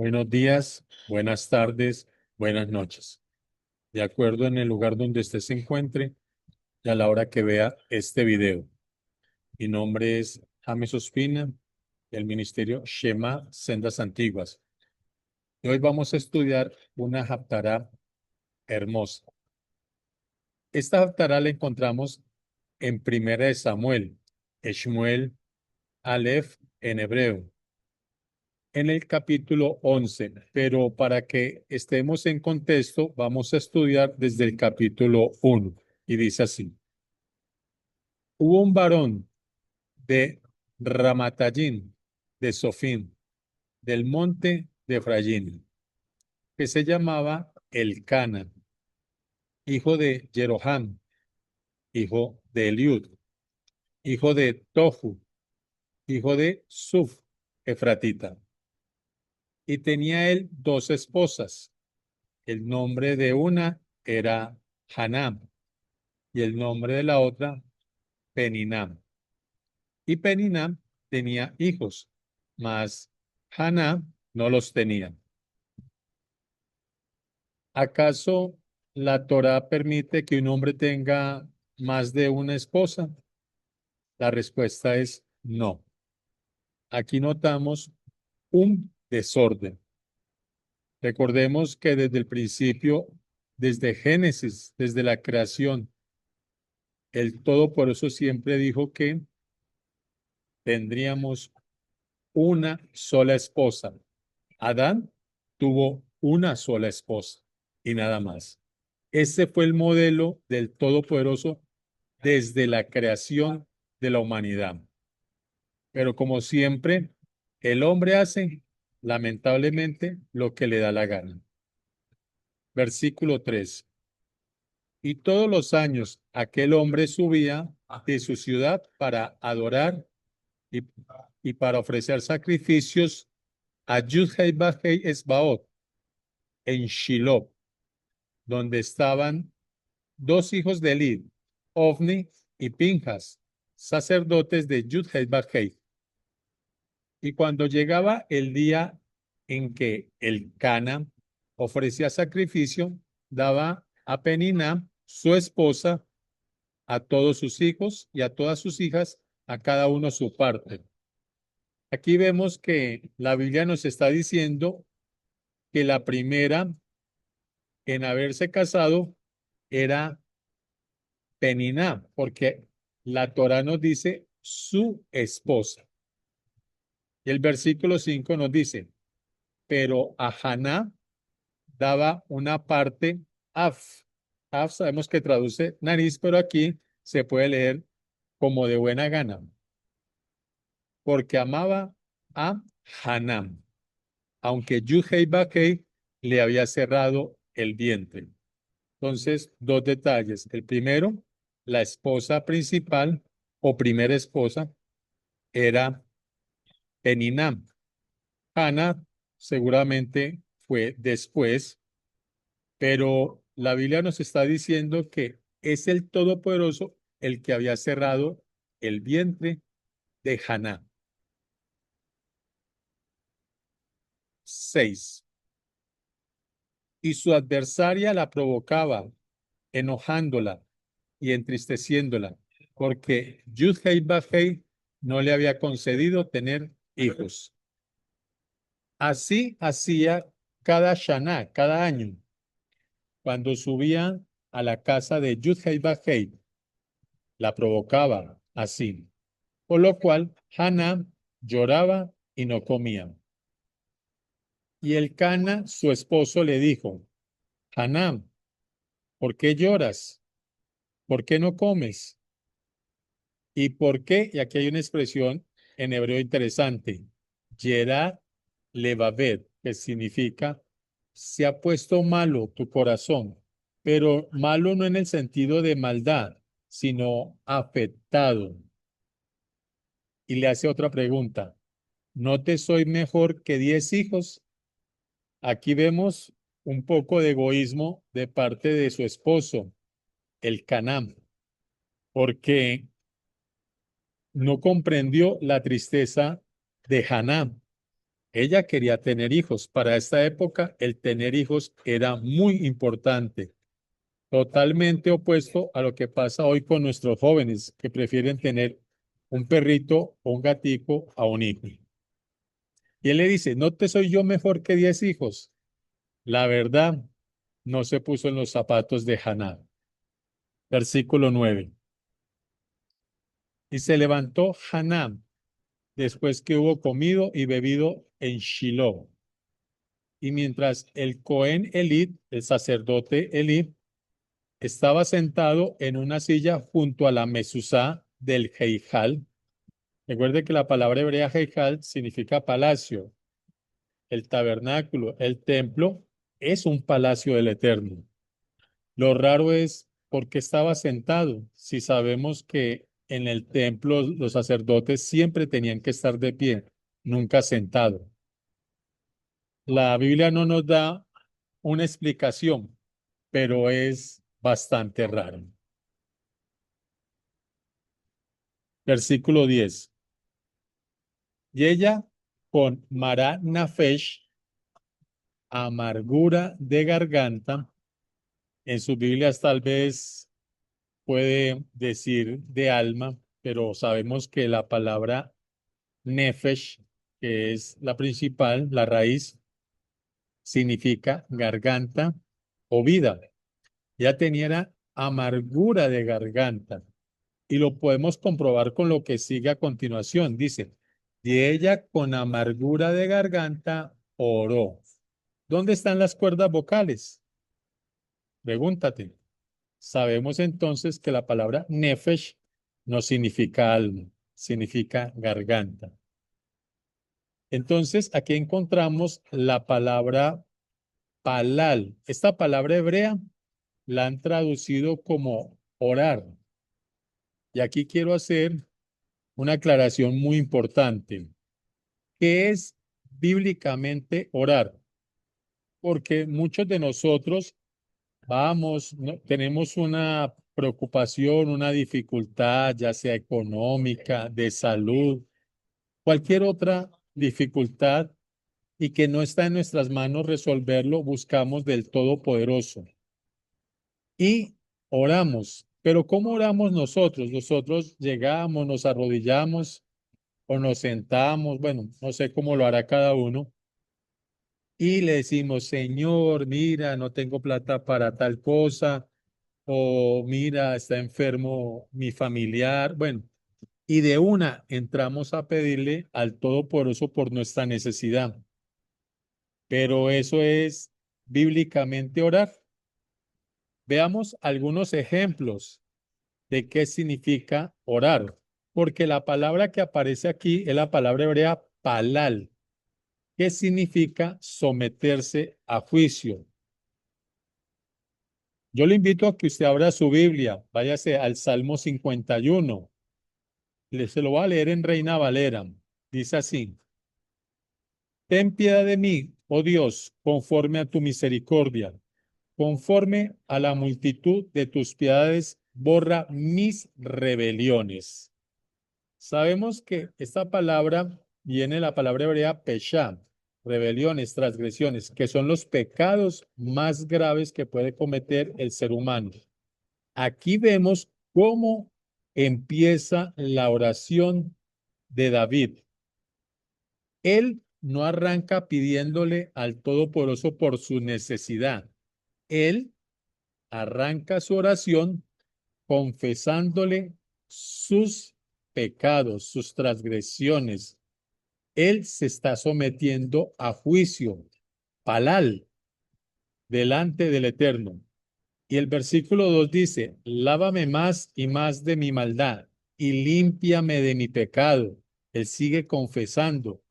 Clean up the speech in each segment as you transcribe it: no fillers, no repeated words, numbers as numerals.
Buenos días, buenas tardes, buenas noches. De acuerdo en el lugar donde usted se encuentre y a la hora que vea este video. Mi nombre es James Ospina, del Ministerio Shema Sendas Antiguas. Y hoy vamos a estudiar una haftará hermosa. Esta haftará la encontramos en Primera de Samuel, Shmuel Aleph en hebreo, en el capítulo 11, pero para que estemos en contexto, vamos a estudiar desde el capítulo 1. Y dice así: hubo un varón de Ramatayín, de Sofín, del monte de Efraín, que se llamaba Elcana, hijo de Jeroham, hijo de Eliud, hijo de Tohu, hijo de Suf, Efratita. Y tenía él dos esposas. El nombre de una era Hanam y el nombre de la otra Peninam. Y Peninam tenía hijos, mas Hanam no los tenía. ¿Acaso la Torá permite que un hombre tenga más de una esposa? La respuesta es no. Aquí notamos un desorden. Recordemos que desde el principio, desde Génesis, desde la creación, el Todopoderoso siempre dijo que tendríamos una sola esposa. Adán tuvo una sola esposa y nada más. Ese fue el modelo del Todopoderoso desde la creación de la humanidad. Pero como siempre, el hombre hace, lamentablemente, lo que le da la gana. Versículo 3. Y todos los años aquel hombre subía de su ciudad para adorar y, y para ofrecer sacrificios a Yud-Hei Esbaot en Shiloh, donde estaban dos hijos de Elí, Ofni y Pinjas, sacerdotes de Yud-Hei. Y cuando llegaba el día en que el Cana ofrecía sacrificio, daba a Penina, su esposa, a todos sus hijos y a todas sus hijas, a cada uno su parte. Aquí vemos que la Biblia nos está diciendo que la primera en haberse casado era Peniná, porque la Torá nos dice su esposa. Y el versículo 5 nos dice, pero a Haná daba una parte af. Af sabemos que traduce nariz, pero aquí se puede leer como de buena gana, porque amaba a Hanam, aunque Yud-Hei le había cerrado el vientre. Entonces, dos detalles. El primero, la esposa principal o primera esposa era Peninam. Hannah seguramente fue después, pero la Biblia nos está diciendo que es el Todopoderoso el que había cerrado el vientre de Haná. 6. Y su adversaria la provocaba, enojándola y entristeciéndola, porque Yud-Hei no le había concedido tener hijos. Así hacía cada Shana, cada año, cuando subía a la casa de Yud-Hei, la provocaba así, por lo cual Haná lloraba y no comía. Y el Cana, su esposo, le dijo, Haná, ¿por qué lloras? ¿Por qué no comes? ¿Y por qué? Y aquí hay una expresión en hebreo interesante. Yerá levavet, que significa se ha puesto malo tu corazón, pero malo no en el sentido de maldad, sino afectado. Y le hace otra pregunta. ¿No te soy mejor que 10 hijos? Aquí vemos un poco de egoísmo de parte de su esposo, el Canam, porque no comprendió la tristeza de Haná. Ella quería tener hijos. Para esta época, el tener hijos era muy importante. Totalmente opuesto a lo que pasa hoy con nuestros jóvenes que prefieren tener un perrito o un gatico a un hijo. Y él le dice, ¿no te soy yo mejor que 10 hijos? La verdad, no se puso en los zapatos de Haná. Versículo 9. Y se levantó Haná después que hubo comido y bebido en Shiloh. Y mientras el Cohen Elí, el sacerdote Elí, estaba sentado en una silla junto a la mesuzá del Heijal. Recuerde que la palabra hebrea Heijal significa palacio. El tabernáculo, el templo, es un palacio del Eterno. Lo raro es por qué estaba sentado, si sabemos que en el templo los sacerdotes siempre tenían que estar de pie, nunca sentado. La Biblia no nos da una explicación, pero es bastante raro. Versículo 10. Y ella con Mará Nafesh, amargura de garganta, en sus Biblias tal vez puede decir de alma, pero sabemos que la palabra Nefesh, que es la principal, la raíz, significa garganta o vida. Ya tenía amargura de garganta y lo podemos comprobar con lo que sigue a continuación. Dice, y ella con amargura de garganta oró. ¿Dónde están las cuerdas vocales? Pregúntate. Sabemos entonces que la palabra nefesh no significa alma, significa garganta. Entonces, aquí encontramos la palabra palal. Esta palabra hebrea la han traducido como orar. Y aquí quiero hacer una aclaración muy importante. ¿Qué es bíblicamente orar? Porque muchos de nosotros vamos, tenemos una preocupación, una dificultad, ya sea económica, de salud, cualquier otra dificultad y que no está en nuestras manos resolverlo, buscamos del Todopoderoso y oramos. Pero ¿cómo oramos nosotros? Nosotros llegamos, nos arrodillamos o nos sentamos, bueno, no sé cómo lo hará cada uno, y le decimos, Señor, mira, no tengo plata para tal cosa, o mira, está enfermo mi familiar, bueno, y de una entramos a pedirle al Todopoderoso por nuestra necesidad. Pero eso es bíblicamente orar. Veamos algunos ejemplos de qué significa orar, porque la palabra que aparece aquí es la palabra hebrea palal, que significa someterse a juicio. Yo le invito a que usted abra su Biblia, váyase al Salmo 51. Se lo voy a leer en Reina Valera. Dice así: Ten piedad de mí, oh Dios, conforme a tu misericordia, conforme a la multitud de tus piedades, borra mis rebeliones. Sabemos que esta palabra viene de la palabra hebrea peshá, rebeliones, transgresiones, que son los pecados más graves que puede cometer el ser humano. Aquí vemos cómo empieza la oración de David. Él no arranca pidiéndole al Todopoderoso por su necesidad. Él arranca su oración confesándole sus pecados, sus transgresiones. Él se está sometiendo a juicio, palal, delante del Eterno. Y el versículo 2 dice, lávame más y más de mi maldad y límpiame de mi pecado. Él sigue confesando.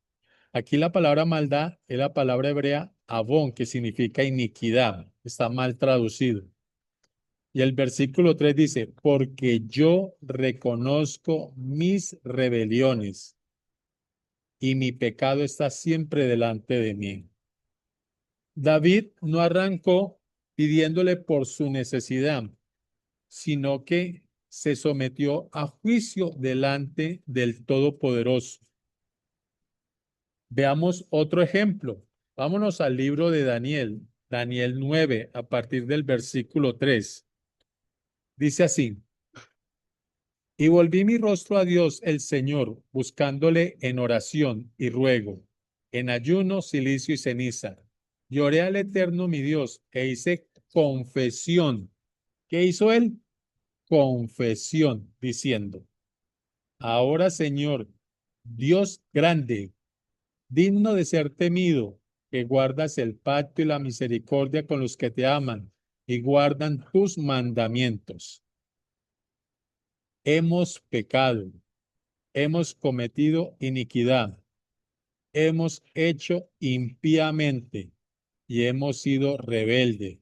Aquí la palabra maldad es la palabra hebrea abón, que significa iniquidad. Está mal traducido. Y el versículo 3 dice, porque yo reconozco mis rebeliones y mi pecado está siempre delante de mí. David no arrancó pidiéndole por su necesidad, sino que se sometió a juicio delante del Todopoderoso. Veamos otro ejemplo. Vámonos al libro de Daniel, Daniel 9, a partir del versículo 3. Dice así: Y volví mi rostro a Dios el Señor, buscándole en oración y ruego, en ayuno, cilicio y ceniza. Lloré al Eterno mi Dios e hice confesión. ¿Qué hizo él? Confesión, diciendo: Ahora, Señor, Dios grande, digno de ser temido, que guardas el pacto y la misericordia con los que te aman y guardan tus mandamientos. Hemos pecado, hemos cometido iniquidad, hemos hecho impíamente y hemos sido rebelde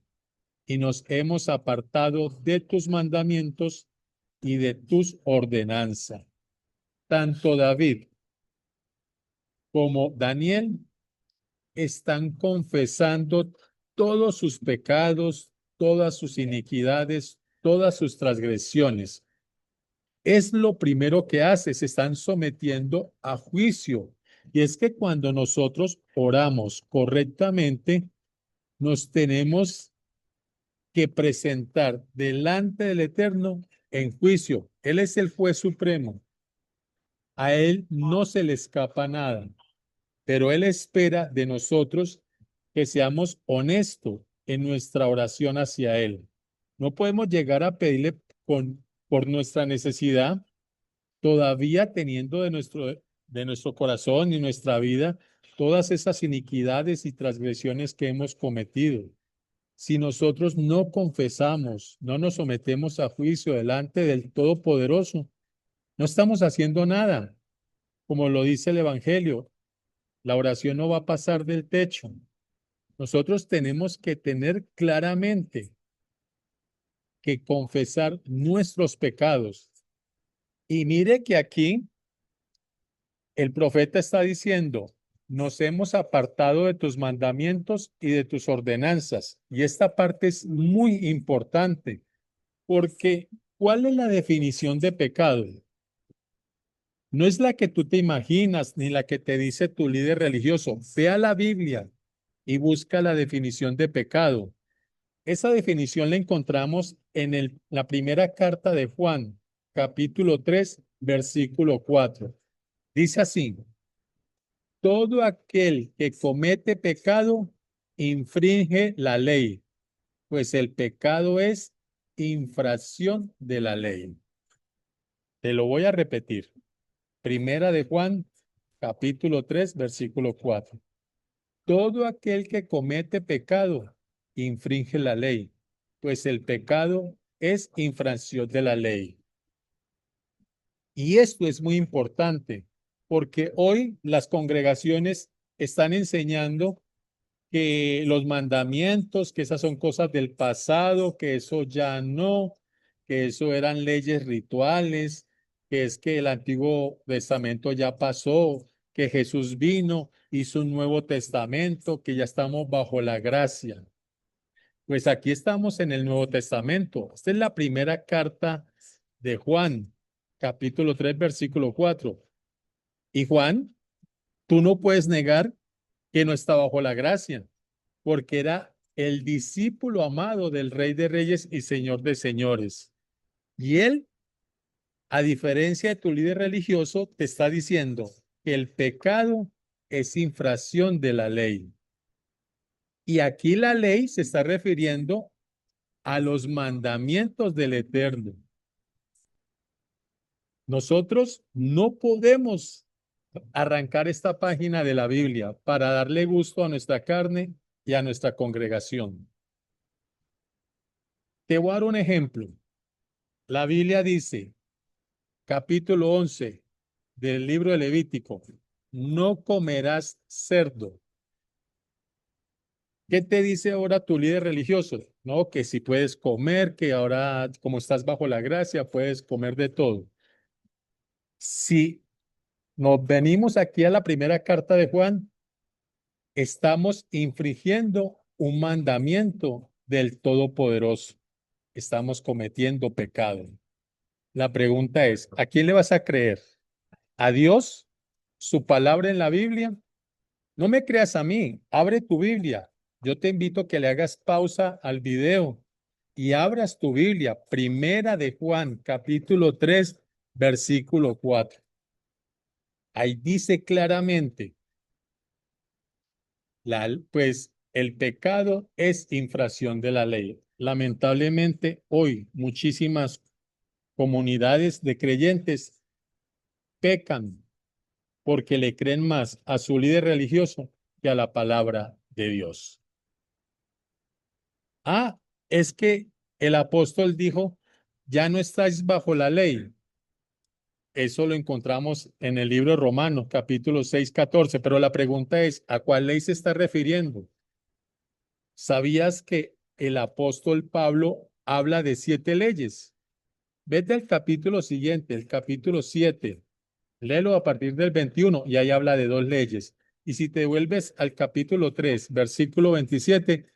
y nos hemos apartado de tus mandamientos y de tus ordenanzas. Tanto David como Daniel están confesando todos sus pecados, todas sus iniquidades, todas sus transgresiones. Es lo primero que hace, se están sometiendo a juicio. Y es que cuando nosotros oramos correctamente, nos tenemos que presentar delante del Eterno en juicio. Él es el juez supremo. A él no se le escapa nada, pero él espera de nosotros que seamos honestos en nuestra oración hacia él. No podemos llegar a pedirle por nuestra necesidad, todavía teniendo de nuestro corazón y nuestra vida todas esas iniquidades y transgresiones que hemos cometido. Si nosotros no confesamos, no nos sometemos a juicio delante del Todopoderoso, no estamos haciendo nada. Como lo dice el Evangelio, la oración no va a pasar del techo. Nosotros tenemos que tener claramente que confesar nuestros pecados. Y mire que aquí el profeta está diciendo: nos hemos apartado de tus mandamientos y de tus ordenanzas. Y esta parte es muy importante porque ¿cuál es la definición de pecado? No es la que tú te imaginas ni la que te dice tu líder religioso. Ve a la Biblia y busca la definición de pecado. Esa definición la encontramos en la primera carta de Juan, capítulo 3, versículo 4. Dice así: todo aquel que comete pecado infringe la ley, pues el pecado es infracción de la ley. Te lo voy a repetir. Primera de Juan, capítulo 3, versículo 4. Todo aquel que comete pecado infringe la ley, pues el pecado es infracción de la ley. Y esto es muy importante, porque hoy las congregaciones están enseñando que los mandamientos, que esas son cosas del pasado, que eso ya no, que eso eran leyes rituales, que es que el Antiguo Testamento ya pasó, que Jesús vino, hizo un Nuevo Testamento, que ya estamos bajo la gracia. Pues aquí estamos en el Nuevo Testamento. Esta es la primera carta de Juan, capítulo 3, versículo 4. Y Juan, tú no puedes negar que no está bajo la gracia, porque era el discípulo amado del Rey de Reyes y Señor de Señores. Y él, a diferencia de tu líder religioso, te está diciendo que el pecado es infracción de la ley. Y aquí la ley se está refiriendo a los mandamientos del Eterno. Nosotros no podemos arrancar esta página de la Biblia para darle gusto a nuestra carne y a nuestra congregación. Te voy a dar un ejemplo. La Biblia dice, capítulo 11 del libro de Levítico: no comerás cerdo. ¿Qué te dice ahora tu líder religioso? No, que si puedes comer, que ahora como estás bajo la gracia, puedes comer de todo. Si nos venimos aquí a la primera carta de Juan, estamos infringiendo un mandamiento del Todopoderoso. Estamos cometiendo pecado. La pregunta es, ¿a quién le vas a creer? ¿A Dios, su palabra en la Biblia, No me creas a mí, abre tu Biblia. Yo te invito a que le hagas pausa al video y abras tu Biblia, Primera de Juan, capítulo 3, versículo 4. Ahí dice claramente, pues el pecado es infracción de la ley. Lamentablemente, hoy muchísimas comunidades de creyentes pecan porque le creen más a su líder religioso que a la palabra de Dios. Ah, es que el apóstol dijo, ya no estáis bajo la ley. Eso lo encontramos en el libro de Romanos, capítulo 6, 14. Pero la pregunta es, ¿a cuál ley se está refiriendo? ¿Sabías que el apóstol Pablo habla de 7 leyes? Vete al capítulo siguiente, el capítulo 7. Léelo a partir del 21 y ahí habla de 2 leyes. Y si te vuelves al capítulo 3, versículo 27,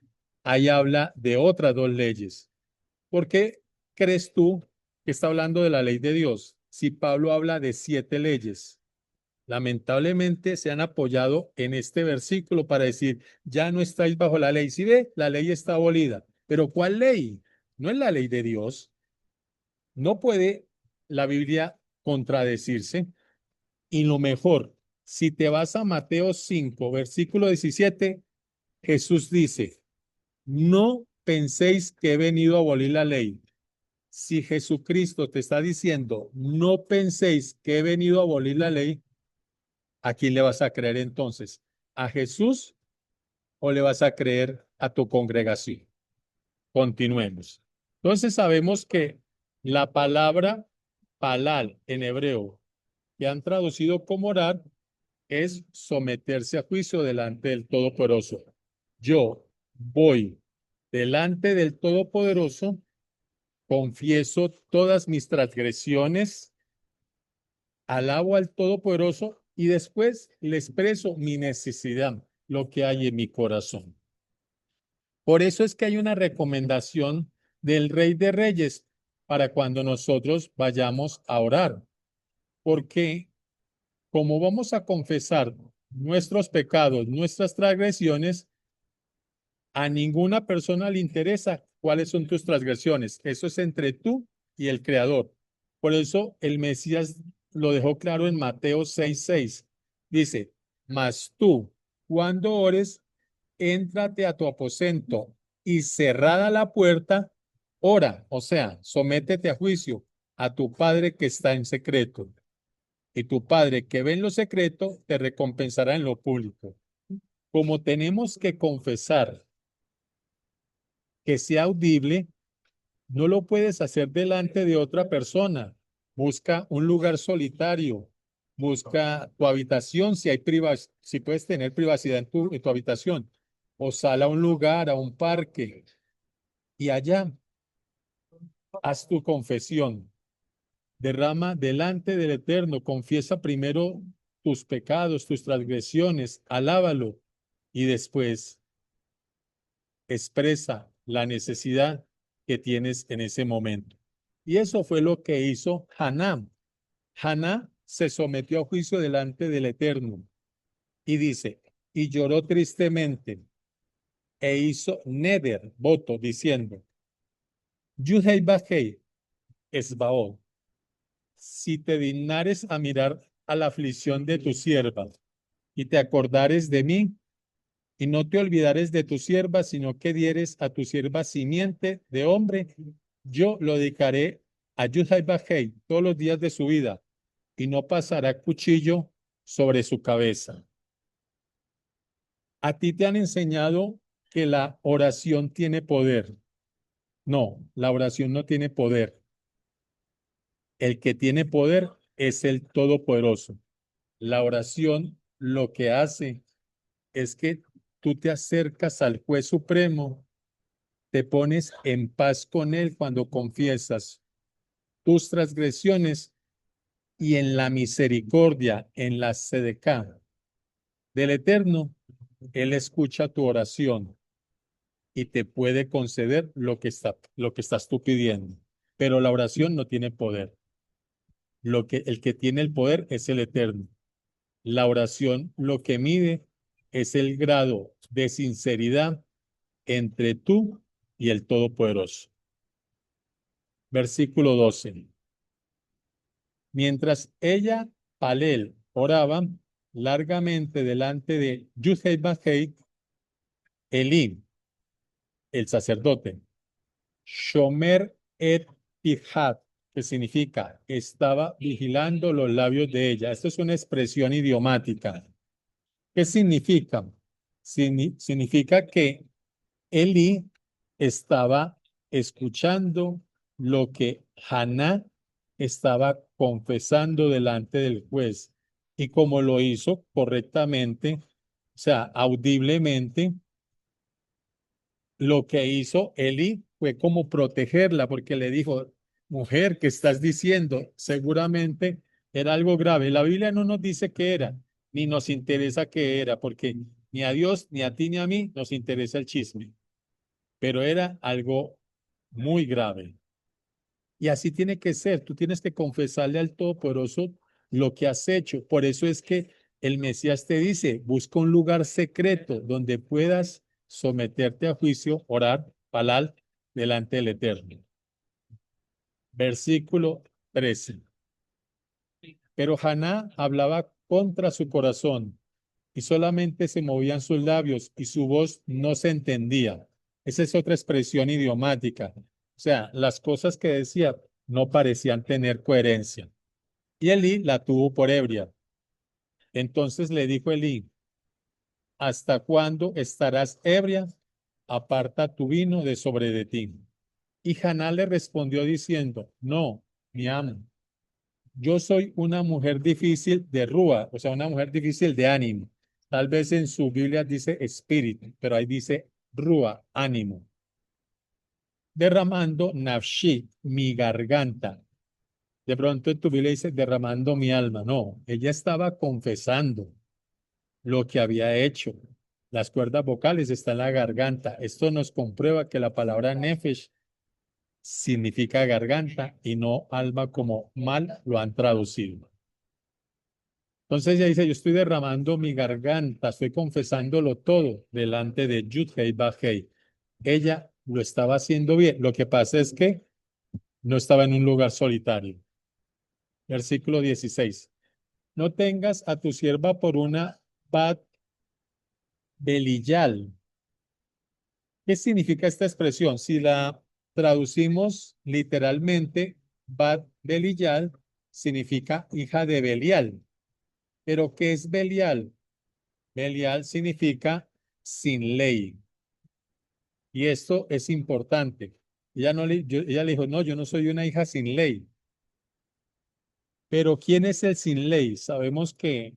ahí habla de otras 2 leyes. ¿Por qué crees tú que está hablando de la ley de Dios si Pablo habla de 7 leyes? Lamentablemente se han apoyado en este versículo para decir, ya no estáis bajo la ley. Si ve, la ley está abolida. Pero ¿cuál ley? No es la ley de Dios. No puede la Biblia contradecirse. Y lo mejor, si te vas a Mateo 5, versículo 17, Jesús dice, no penséis que he venido a abolir la ley. Si Jesucristo te está diciendo, no penséis que he venido a abolir la ley, ¿a quién le vas a creer entonces? ¿A Jesús o le vas a creer a tu congregación? Continuemos. Entonces sabemos que la palabra palal en hebreo, que han traducido como orar, es someterse a juicio delante del Todopoderoso. Yo voy delante del Todopoderoso, confieso todas mis transgresiones, alabo al Todopoderoso y después le expreso mi necesidad, lo que hay en mi corazón. Por eso es que hay una recomendación del Rey de Reyes para cuando nosotros vayamos a orar, porque como vamos a confesar nuestros pecados, nuestras transgresiones, a ninguna persona le interesa cuáles son tus transgresiones. Eso es entre tú y el Creador. Por eso el Mesías lo dejó claro en Mateo 6:6. Dice, mas tú, cuando ores, éntrate a tu aposento y cerrada la puerta, ora, o sea, sométete a juicio a tu Padre que está en secreto. Y tu Padre que ve en lo secreto te recompensará en lo público. Como tenemos que confesar que sea audible, no lo puedes hacer delante de otra persona. Busca un lugar solitario. Busca tu habitación si hay si puedes tener privacidad en tu habitación. O sal a un lugar, a un parque, y allá haz tu confesión. Derrama delante del Eterno, confiesa primero tus pecados, tus transgresiones, alábalo y después expresa la necesidad que tienes en ese momento. Y eso fue lo que hizo Haná. Haná se sometió a juicio delante del Eterno y dice, y lloró tristemente e hizo neder, voto, diciendo, Yudhei Bajei Esbaot, si te dignares a mirar a la aflicción de tu sierva y te acordares de mí, y no te olvidares de tu sierva, sino que dieres a tu sierva simiente de hombre, yo lo dedicaré a Yudhai Bajei todos los días de su vida, y no pasará cuchillo sobre su cabeza. A ti te han enseñado que la oración tiene poder. No, la oración no tiene poder. El que tiene poder es el Todopoderoso. La oración lo que hace es que tú te acercas al juez supremo, te pones en paz con él cuando confiesas tus transgresiones y en la misericordia, en la sedecá del Eterno, él escucha tu oración y te puede conceder lo que estás tú pidiendo. Pero la oración no tiene poder. El que tiene el poder es el Eterno. La oración lo que mide es el grado de sinceridad entre tú y el Todopoderoso. Versículo 12. Mientras ella, Palel, oraba largamente delante de Yudhei Elí, el sacerdote, Shomer et Pirhat, que significa estaba vigilando los labios de ella. Esto es una expresión idiomática. ¿Qué significa? Significa que Elí estaba escuchando lo que Haná estaba confesando delante del juez. Y como lo hizo correctamente, o sea, audiblemente, lo que hizo Eli fue como protegerla, porque le dijo, mujer, ¿qué estás diciendo? Seguramente era algo grave. La Biblia no nos dice qué era, ni nos interesa qué era, porque ni a Dios, ni a ti, ni a mí nos interesa el chisme, pero era algo muy grave. Y así tiene que ser. Tú tienes que confesarle al Todopoderoso lo que has hecho. Por eso es que el Mesías te dice, busca un lugar secreto donde puedas someterte a juicio, orar, palal, delante del Eterno. Versículo 13. Pero Haná hablaba contra su corazón y solamente se movían sus labios y su voz no se entendía. Esa es otra expresión idiomática. O sea, las cosas que decía no parecían tener coherencia. Y Elí la tuvo por ebria. Entonces le dijo Elí, ¿hasta cuándo estarás ebria? Aparta tu vino de sobre de ti. Y Haná le respondió diciendo, no, mi amo, yo soy una mujer difícil de rúa, o sea, una mujer difícil de ánimo. Tal vez en su Biblia dice espíritu, pero ahí dice rúa, ánimo. Derramando nafshi, mi garganta. De pronto en tu Biblia dice derramando mi alma. No, ella estaba confesando lo que había hecho. Las cuerdas vocales están en la garganta. Esto nos comprueba que la palabra nefesh significa garganta y no alma como mal lo han traducido. Entonces ella dice, yo estoy derramando mi garganta, estoy confesándolo todo delante de Yud-Hei Baj-Hei. Ella lo estaba haciendo bien. Lo que pasa es que no estaba en un lugar solitario. Versículo 16. No tengas a tu sierva por una Bat Belillal. ¿Qué significa esta expresión? Si la traducimos literalmente, Bat Belillal significa hija de Belial. ¿Pero qué es Belial? Belial significa sin ley. Y esto es importante. Ella le dijo, no, yo no soy una hija sin ley. Pero ¿quién es el sin ley? Sabemos que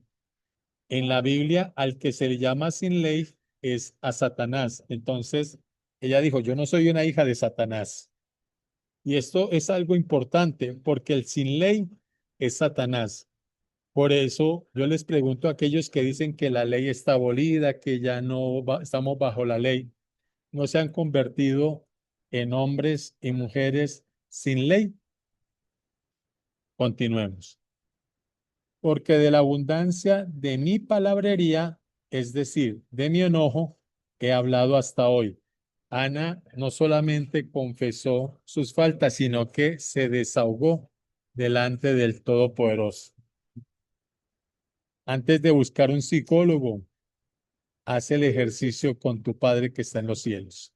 en la Biblia al que se le llama sin ley es a Satanás. Entonces, ella dijo, yo no soy una hija de Satanás. Y esto es algo importante porque el sin ley es Satanás. Por eso yo les pregunto a aquellos que dicen que la ley está abolida, que ya no estamos bajo la ley, ¿no se han convertido en hombres y mujeres sin ley? Continuemos. Porque de la abundancia de mi palabrería, es decir, de mi enojo, he hablado hasta hoy. Ana no solamente confesó sus faltas, sino que se desahogó delante del Todopoderoso. Antes de buscar un psicólogo, haz el ejercicio con tu Padre que está en los cielos.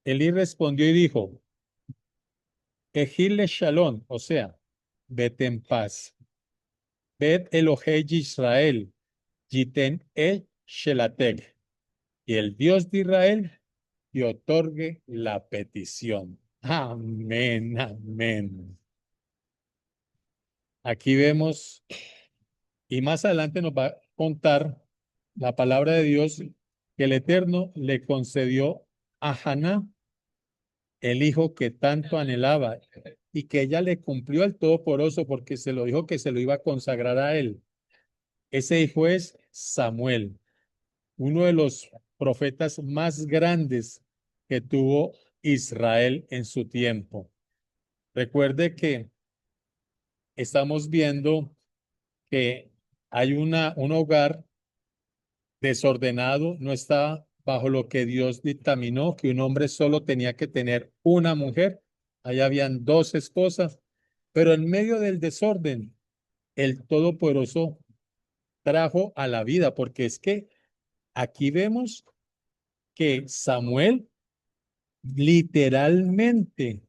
Elí respondió y dijo, Ejile Shalom, o sea, vete en paz. Bet Elohei Israel, Yiten el Shelatek. Y el Dios de Israel te otorgue la petición. Amén, amén. Aquí vemos, y más adelante nos va a contar la palabra de Dios que el Eterno le concedió a Haná el hijo que tanto anhelaba y que ella le cumplió al Todopoderoso porque se lo dijo que se lo iba a consagrar a él. Ese hijo es Samuel, uno de los profetas más grandes que tuvo Israel en su tiempo. Recuerde que estamos viendo que hay un hogar desordenado, no estaba bajo lo que Dios dictaminó, que un hombre solo tenía que tener una mujer. Ahí habían dos esposas, pero en medio del desorden, el Todopoderoso trajo a la vida, porque es que aquí vemos que Samuel literalmente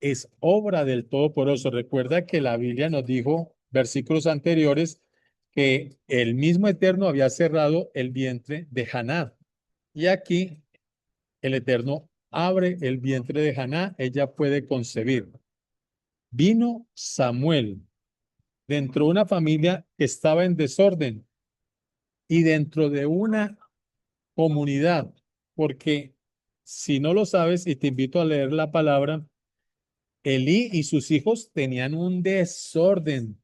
es obra del Todopoderoso. Recuerda que la Biblia nos dijo, versículos anteriores, que el mismo Eterno había cerrado el vientre de Haná. Y aquí el Eterno abre el vientre de Haná, ella puede concebir. Vino Samuel dentro de una familia que estaba en desorden y dentro de una comunidad, porque si no lo sabes, y te invito a leer la palabra, Elí y sus hijos tenían un desorden.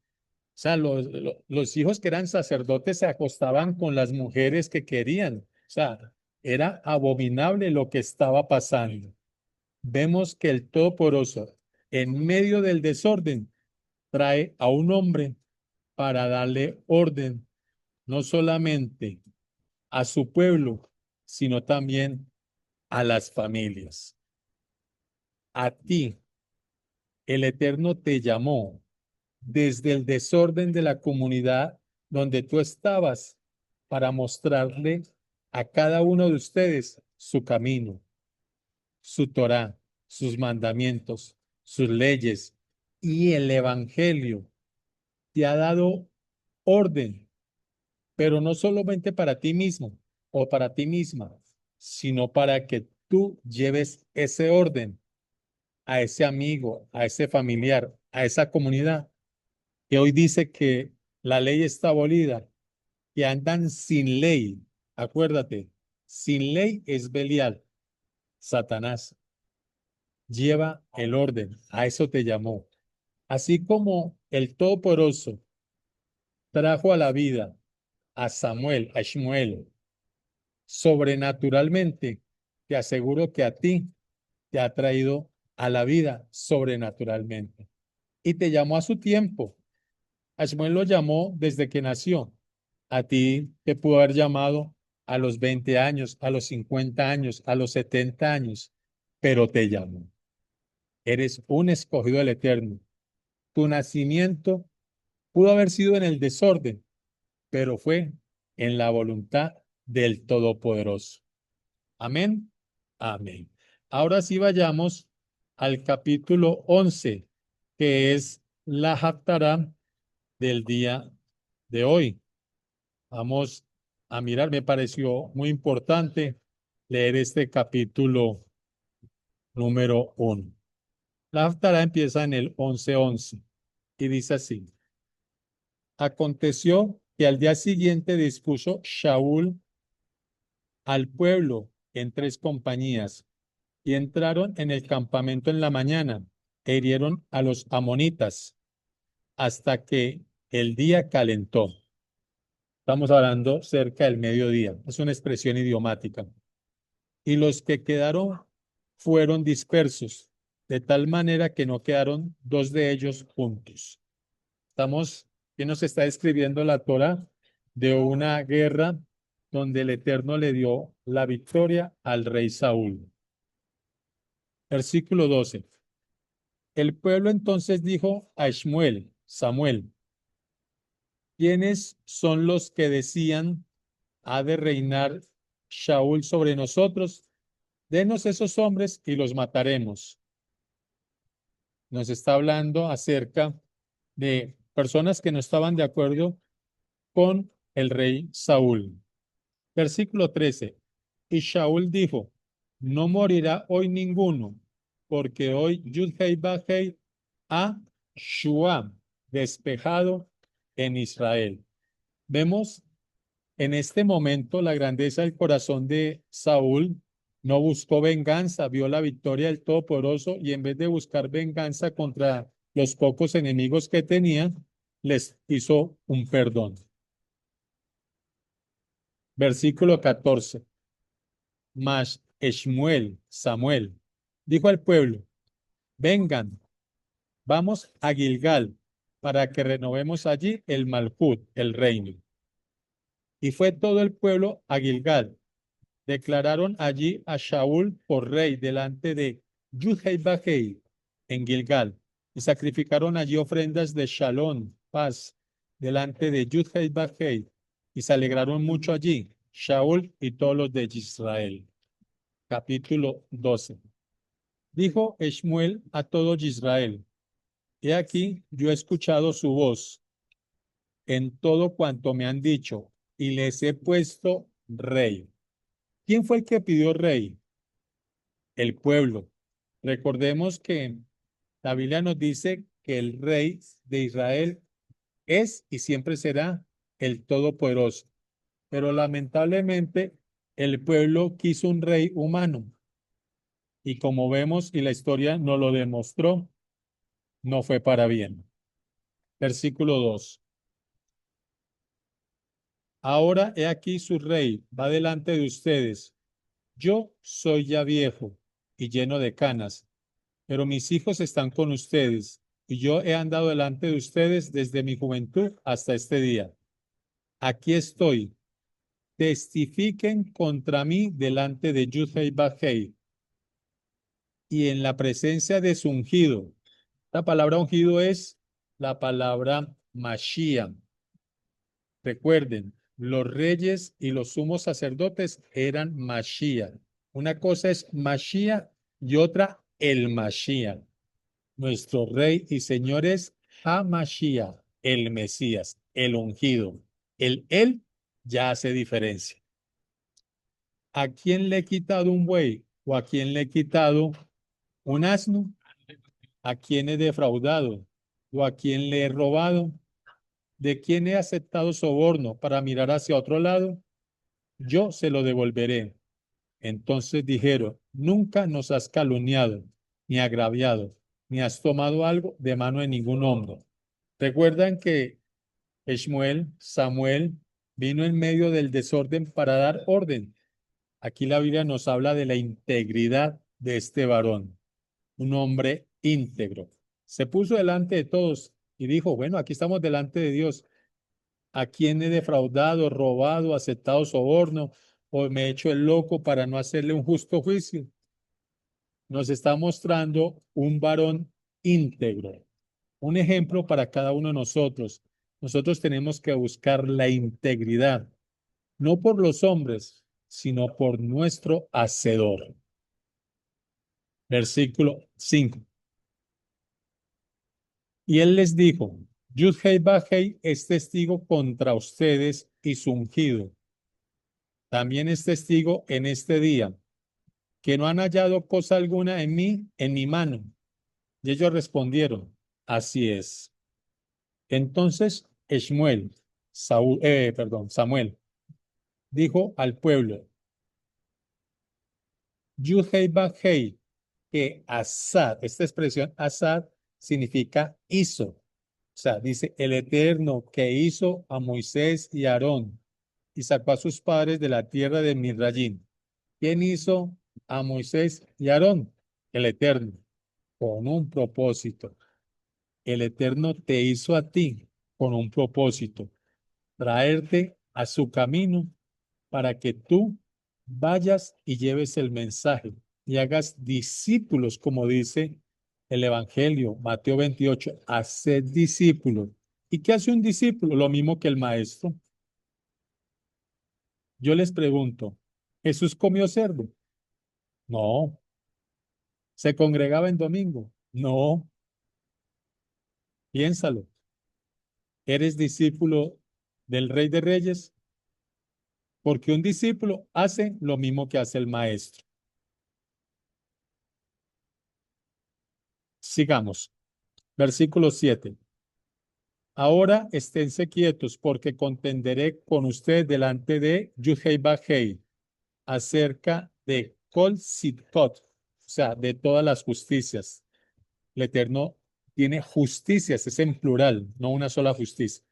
O sea, los hijos que eran sacerdotes se acostaban con las mujeres que querían. O sea, era abominable lo que estaba pasando. Vemos que el Todopoderoso, en medio del desorden, trae a un hombre para darle orden, no solamente a su pueblo, sino también a las familias. A ti, el Eterno te llamó desde el desorden de la comunidad donde tú estabas para mostrarle a cada uno de ustedes su camino, su Torá, sus mandamientos, sus leyes y el Evangelio. Te ha dado orden, pero no solamente para ti mismo o para ti misma, sino para que tú lleves ese orden a ese amigo, a ese familiar, a esa comunidad que hoy dice que la ley está abolida, que andan sin ley. Acuérdate, sin ley es Belial, Satanás. Lleva el orden, a eso te llamó. Así como el Todopoderoso trajo a la vida a Samuel, a Shmuel, sobrenaturalmente, te aseguro que a ti te ha traído a la vida sobrenaturalmente. Y te llamó a su tiempo. A Shmuel lo llamó desde que nació. A ti te pudo haber llamado a los 20 años, a los 50 años, a los 70 años, pero te llamó. Eres un escogido del Eterno. Tu nacimiento pudo haber sido en el desorden, pero fue en la voluntad del Todopoderoso. Amén. Amén. Ahora sí vayamos al capítulo 11, que es la Haftará del día de hoy. Vamos a mirar, me pareció muy importante leer este capítulo número 1. La Haftará empieza en el 11:11 y dice así: Aconteció que al día siguiente dispuso Shaul al pueblo en tres compañías y entraron en el campamento en la mañana e hirieron a los amonitas hasta que el día calentó. Estamos hablando cerca del mediodía. Es una expresión idiomática. Y los que quedaron fueron dispersos, de tal manera que no quedaron dos de ellos juntos. Estamos, ¿qué nos está describiendo la Torá? De una guerra donde el Eterno le dio la victoria al rey Saúl. Versículo 12. El pueblo entonces dijo a Shmuel, Samuel, ¿quiénes son los que decían ha de reinar Shaul sobre nosotros? Denos esos hombres y los mataremos. Nos está hablando acerca de personas que no estaban de acuerdo con el rey Saúl. Versículo 13. Y Shaul dijo, no morirá hoy ninguno, porque hoy Yudhei Bajei ha Shua despejado en Israel. Vemos en este momento la grandeza del corazón de Saúl. No buscó venganza, vio la victoria del Todopoderoso y en vez de buscar venganza contra los pocos enemigos que tenía, les hizo un perdón. Versículo 14. Mas Shmuel, Samuel, dijo al pueblo, vengan, vamos a Gilgal para que renovemos allí el Malhut, el reino. Y fue todo el pueblo a Gilgal. Declararon allí a Shaul por rey delante de Yudhei en Gilgal. Y sacrificaron allí ofrendas de Shalom, paz, delante de Yudhei y se alegraron mucho allí, Shaul y todos los de Israel. Capítulo 12. Dijo Shmuel a todo Israel: He aquí, yo he escuchado su voz en todo cuanto me han dicho, y les he puesto rey. ¿Quién fue el que pidió rey? El pueblo. Recordemos que la Biblia nos dice que el rey de Israel es y siempre será el Todopoderoso. Pero lamentablemente el pueblo quiso un rey humano. Y como vemos y la historia nos lo demostró, no fue para bien. Versículo 2. Ahora he aquí su rey va delante de ustedes. Yo soy ya viejo y lleno de canas, pero mis hijos están con ustedes, y yo he andado delante de ustedes desde mi juventud hasta este día. Aquí estoy. Testifiquen contra mí delante de Yudhei Bajei y en la presencia de su ungido. La palabra ungido es la palabra Mashiach. Recuerden, los reyes y los sumos sacerdotes eran Mashiach. Una cosa es Mashiach y otra el Mashiach. Nuestro rey y señor es HaMashiach, el Mesías, el ungido. El él ya hace diferencia. ¿A quién le he quitado un buey o a quién le he quitado un asno? ¿A quién he defraudado o a quién le he robado? ¿De quién he aceptado soborno para mirar hacia otro lado? Yo se lo devolveré. Entonces dijeron: Nunca nos has calumniado, ni agraviado, ni has tomado algo de mano de ningún hombre. Recuerdan que Samuel, vino en medio del desorden para dar orden. Aquí la Biblia nos habla de la integridad de este varón, un hombre íntegro. Se puso delante de todos y dijo: Bueno, aquí estamos delante de Dios. ¿A quién he defraudado, robado, aceptado soborno o me he hecho el loco para no hacerle un justo juicio? Nos está mostrando un varón íntegro, un ejemplo para cada uno de nosotros. Nosotros tenemos que buscar la integridad, no por los hombres, sino por nuestro Hacedor. Versículo 5. Y él les dijo: Yudhei Bajei es testigo contra ustedes y su ungido. También es testigo en este día, que no han hallado cosa alguna en mí, en mi mano. Y ellos respondieron: Así es. Entonces Samuel, dijo al pueblo: Yudhei Bajei, que Asad, esta expresión Asad significa hizo. O sea, dice el Eterno que hizo a Moisés y a Aarón y sacó a sus padres de la tierra de Misrayim. ¿Quién hizo a Moisés y a Aarón? El Eterno, con un propósito. El Eterno te hizo a ti con un propósito, traerte a su camino para que tú vayas y lleves el mensaje y hagas discípulos, como dice el Evangelio, Mateo 28, haced discípulos. ¿Y qué hace un discípulo? Lo mismo que el maestro. Yo les pregunto: ¿Jesús comió cerdo? No. ¿Se congregaba en domingo? No. Piénsalo. ¿Eres discípulo del Rey de Reyes? Porque un discípulo hace lo mismo que hace el maestro. Sigamos. Versículo 7. Ahora esténse quietos, porque contenderé con ustedes delante de Yudhei Bajei acerca de Kol Sidkot, o sea, de todas las justicias. El Eterno tiene justicias, es en plural, no una sola justicia.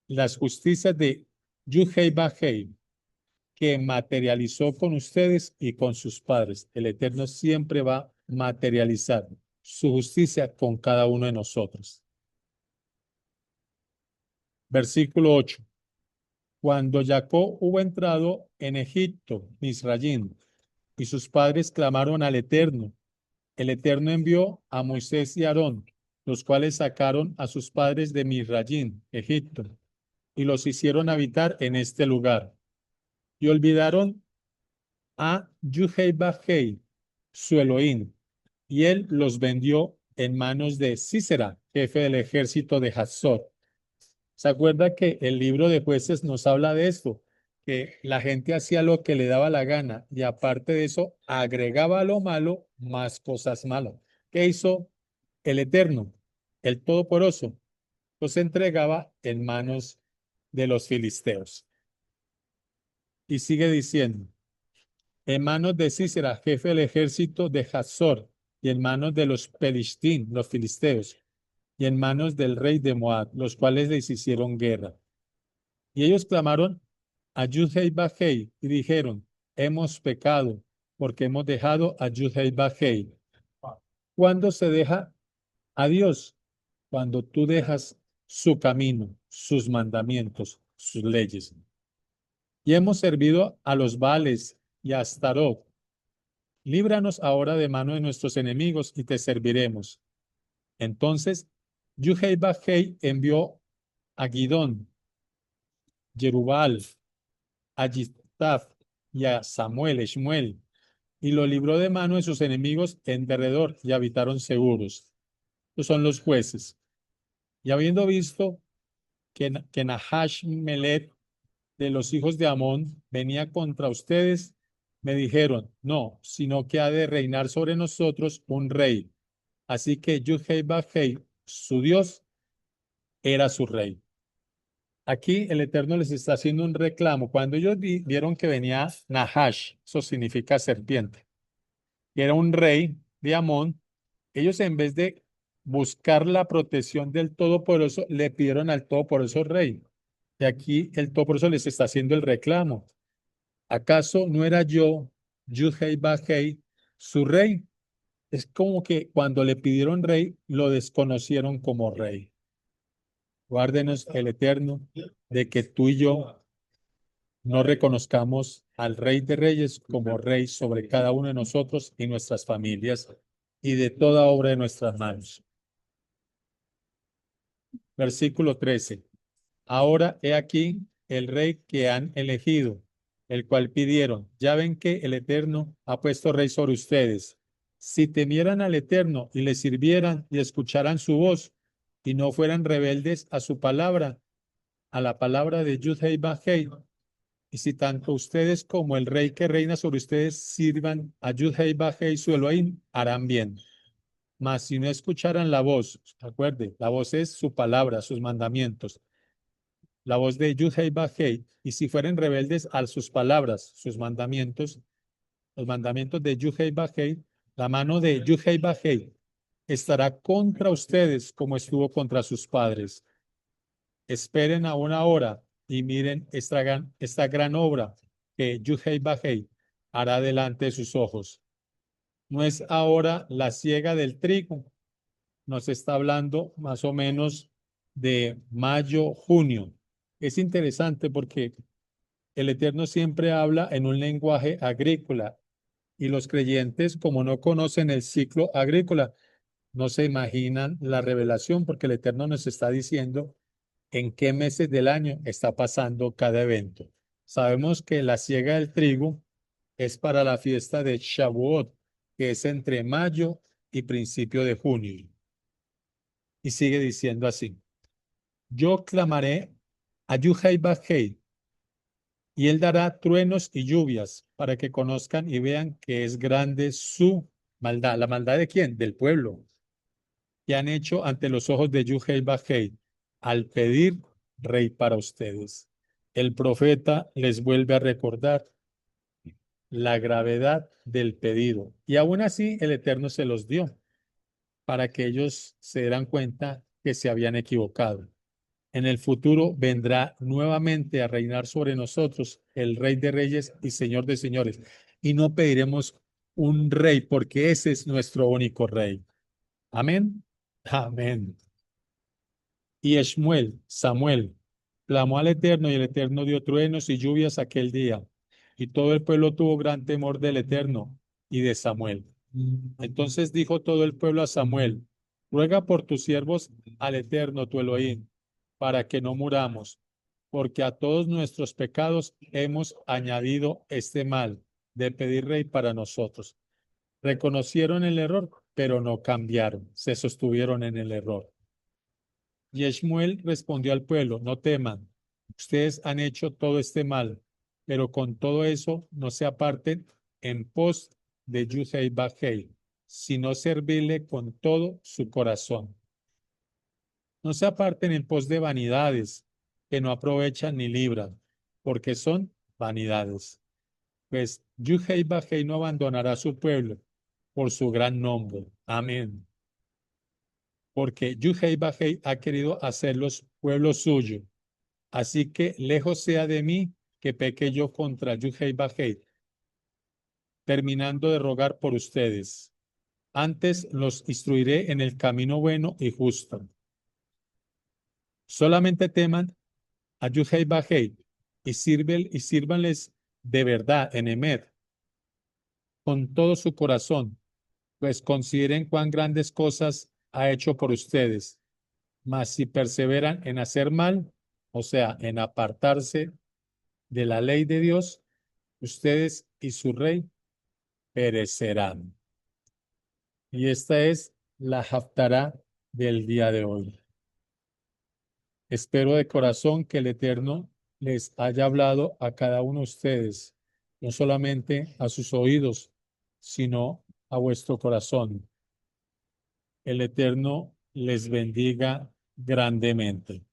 Las justicias de Yudhei Bajei que materializó con ustedes y con sus padres. El Eterno siempre va a materializar su justicia con cada uno de nosotros. Versículo 8. Cuando Jacob hubo entrado en Egipto, Misrayim, y sus padres clamaron al Eterno, el Eterno envió a Moisés y Aarón, los cuales sacaron a sus padres de Misrayim, Egipto, y los hicieron habitar en este lugar. Y olvidaron a Yuhei-Bajei, su Elohim, y él los vendió en manos de Sísera, jefe del ejército de Hazor. ¿Se acuerda que el libro de Jueces nos habla de esto? Que la gente hacía lo que le daba la gana y aparte de eso agregaba a lo malo más cosas malas. ¿Qué hizo el Eterno, el Todopoderoso? Los entregaba en manos de los filisteos. Y sigue diciendo, en manos de Sísera, jefe del ejército de Hazor, y en manos de los Pelistín, los filisteos, y en manos del rey de Moab, los cuales les hicieron guerra. Y ellos clamaron a Yudhei Bajei y dijeron, hemos pecado porque hemos dejado a Yudhei Bajei. ¿Cuándo se deja a Dios? Cuando tú dejas su camino, sus mandamientos, sus leyes. Y hemos servido a los Baales y a Astarot. Líbranos ahora de mano de nuestros enemigos y te serviremos. Entonces, Yudhei Bajei envió a Gidón, Jerubal, a Yiftaf y a Samuel, Shmuel, y lo libró de mano de sus enemigos en derredor y habitaron seguros. Estos son los jueces. Y habiendo visto que Nahash Melet de los hijos de Amón venía contra ustedes, me dijeron, no, sino que ha de reinar sobre nosotros un rey. Así que Yudhei Bajei, su Dios, era su rey. Aquí el Eterno les está haciendo un reclamo. Cuando ellos vieron que venía Nahash, eso significa serpiente, que era un rey de Amón, ellos en vez de buscar la protección del Todopoderoso, le pidieron al Todopoderoso rey. Y aquí el Todopoderoso les está haciendo el reclamo. ¿Acaso no era yo, Yudhei Bajei, su rey? Es como que cuando le pidieron rey, lo desconocieron como rey. Guárdenos el Eterno de que tú y yo no reconozcamos al Rey de Reyes como Rey sobre cada uno de nosotros y nuestras familias y de toda obra de nuestras manos. Versículo 13. Ahora he aquí el Rey que han elegido, el cual pidieron. Ya ven que el Eterno ha puesto Rey sobre ustedes. Si temieran al Eterno y le sirvieran y escucharan su voz y no fueran rebeldes a su palabra, a la palabra de Yudhei Bajei, y si tanto ustedes como el rey que reina sobre ustedes sirvan a Yudhei Bajei su Elohim, harán bien. Mas si no escucharan la voz, recuerde, la voz es su palabra, sus mandamientos, la voz de Yudhei Bajei, y si fueren rebeldes a sus palabras, sus mandamientos, los mandamientos de Yudhei Bajei, la mano de Yudhei Bajei estará contra ustedes como estuvo contra sus padres. Esperen a una hora y miren esta gran obra que Yudhei Bajei hará delante de sus ojos. No es ahora la siega del trigo, nos está hablando más o menos de mayo, junio. Es interesante porque el Eterno siempre habla en un lenguaje agrícola y los creyentes, como no conocen el ciclo agrícola, no se imaginan la revelación porque el Eterno nos está diciendo en qué meses del año está pasando cada evento. Sabemos que la siega del trigo es para la fiesta de Shavuot, que es entre mayo y principio de junio. Y sigue diciendo así, yo clamaré a Yudhei Bajei, y él dará truenos y lluvias para que conozcan y vean que es grande su maldad. ¿La maldad de quién? Del pueblo. Que han hecho ante los ojos de Yudhei Bajei al pedir rey para ustedes. El profeta les vuelve a recordar la gravedad del pedido y aún así el Eterno se los dio para que ellos se dieran cuenta que se habían equivocado. En el futuro vendrá nuevamente a reinar sobre nosotros el Rey de Reyes y Señor de Señores. Y no pediremos un rey porque ese es nuestro único rey. Amén. Amén. Y Shmuel, Samuel, clamó al Eterno y el Eterno dio truenos y lluvias aquel día. Y todo el pueblo tuvo gran temor del Eterno y de Samuel. Entonces dijo todo el pueblo a Samuel, ruega por tus siervos al Eterno tu Elohim, para que no muramos, porque a todos nuestros pecados hemos añadido este mal de pedir rey para nosotros. Reconocieron el error, pero no cambiaron, se sostuvieron en el error. Y Shmuel respondió al pueblo, no teman, ustedes han hecho todo este mal, pero con todo eso no se aparten en pos de Yudhei Bajei, sino servirle con todo su corazón. No se aparten en pos de vanidades que no aprovechan ni libran, porque son vanidades. Pues Yudhei Bajei no abandonará su pueblo por su gran nombre. Amén. Porque Yudhei Bajei ha querido hacerlos pueblo suyo. Así que lejos sea de mí que peque yo contra Yudhei Bajei, terminando de rogar por ustedes. Antes los instruiré en el camino bueno y justo. Solamente teman a Yudhei Bajei y sírvanles de verdad en Emet, con todo su corazón, pues consideren cuán grandes cosas ha hecho por ustedes. Mas si perseveran en hacer mal, o sea, en apartarse de la ley de Dios, ustedes y su rey perecerán. Y esta es la haftará del día de hoy. Espero de corazón que el Eterno les haya hablado a cada uno de ustedes, no solamente a sus oídos, sino a vuestro corazón. El Eterno les bendiga grandemente.